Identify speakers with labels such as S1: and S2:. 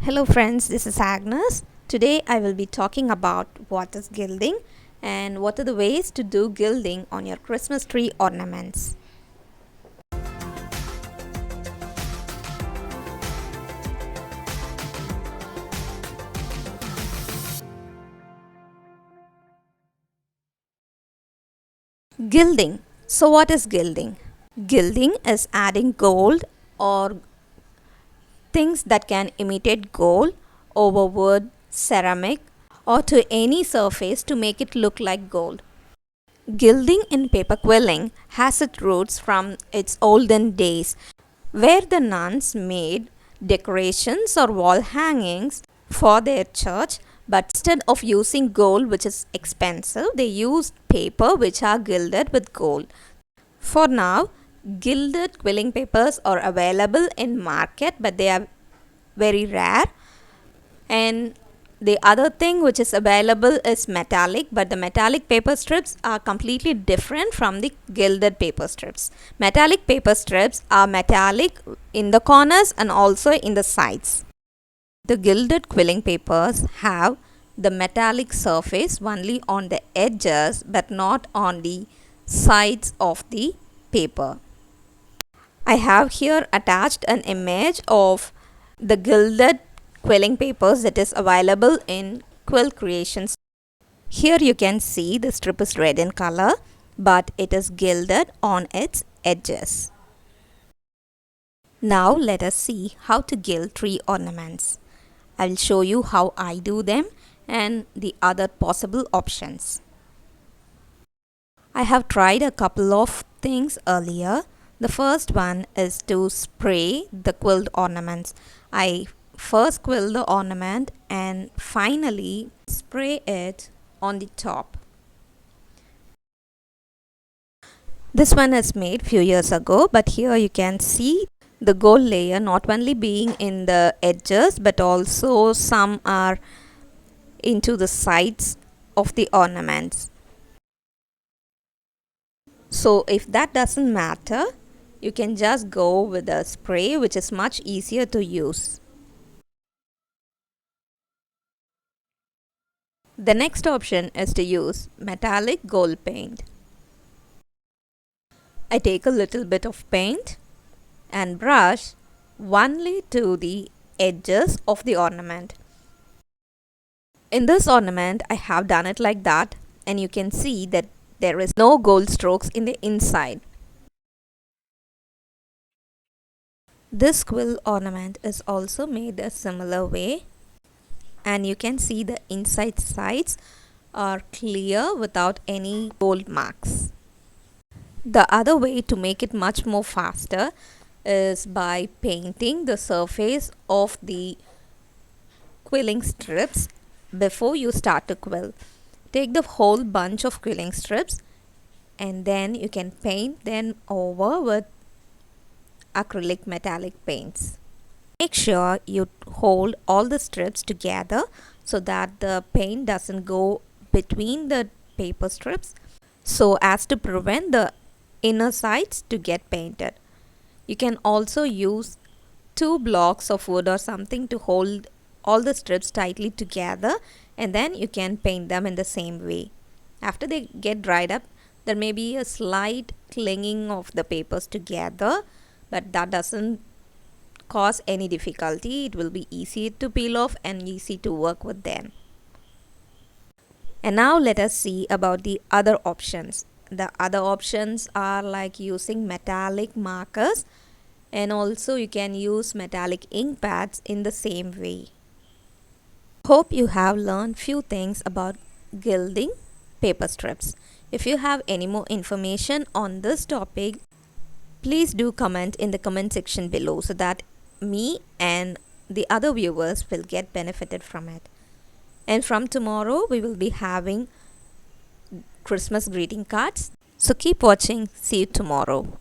S1: Hello friends, this is Agnes. Today I will be talking about what is gilding and what are the ways to do gilding on your Christmas tree ornaments. Gilding. So what is gilding? Gilding is adding gold or things that can imitate gold over wood, ceramic or to any surface to make it look like gold. Gilding in paper quilling has its roots from its olden days, where the nuns made decorations or wall hangings for their church, but instead of using gold, which is expensive, they used paper which are gilded with gold. For now, gilded quilling papers are available in market, but they are very rare. And the other thing which is available is metallic, but the metallic paper strips are completely different from the gilded paper strips. Metallic paper strips are metallic in the corners and also in the sides. The gilded quilling papers have the metallic surface only on the edges but not on the sides of the paper. I have here attached an image of the gilded quilling papers that is available in Quill Creations. Here you can see the strip is red in color, but it is gilded on its edges. Now let us see how to gild tree ornaments. I will show you how I do them and the other possible options. I have tried a couple of things earlier. The first one is to spray the quilled ornaments. I first quill the ornament and finally spray it on the top. This one is made few years ago, but here you can see the gold layer not only being in the edges but also some are into the sides of the ornaments. So if that doesn't matter, you can just go with a spray, which is much easier to use. The next option is to use metallic gold paint. I take a little bit of paint and brush only to the edges of the ornament. In this ornament, I have done it like that, and you can see that there is no gold strokes in the inside. This quill ornament is also made a similar way, and you can see the inside sides are clear without any gold marks. The other way to make it much more faster is by painting the surface of the quilling strips before you start to quill. Take the whole bunch of quilling strips and then you can paint them over with acrylic metallic paints. Make sure you hold all the strips together so that the paint doesn't go between the paper strips, so as to prevent the inner sides to get painted. You can also use 2 blocks of wood or something to hold all the strips tightly together, and then you can paint them in the same way. After they get dried up, there may be a slight clinging of the papers together, but that doesn't cause any difficulty. It will be easy to peel off and easy to work with them. And now let us see about the other options. The other options are like using metallic markers, and also you can use metallic ink pads in the same way. Hope you have learned few things about gilding paper strips. If you have any more information on this topic, please do comment in the comment section below so that me and the other viewers will get benefited from it. And from tomorrow we will be having Christmas greeting cards. So keep watching. See you tomorrow.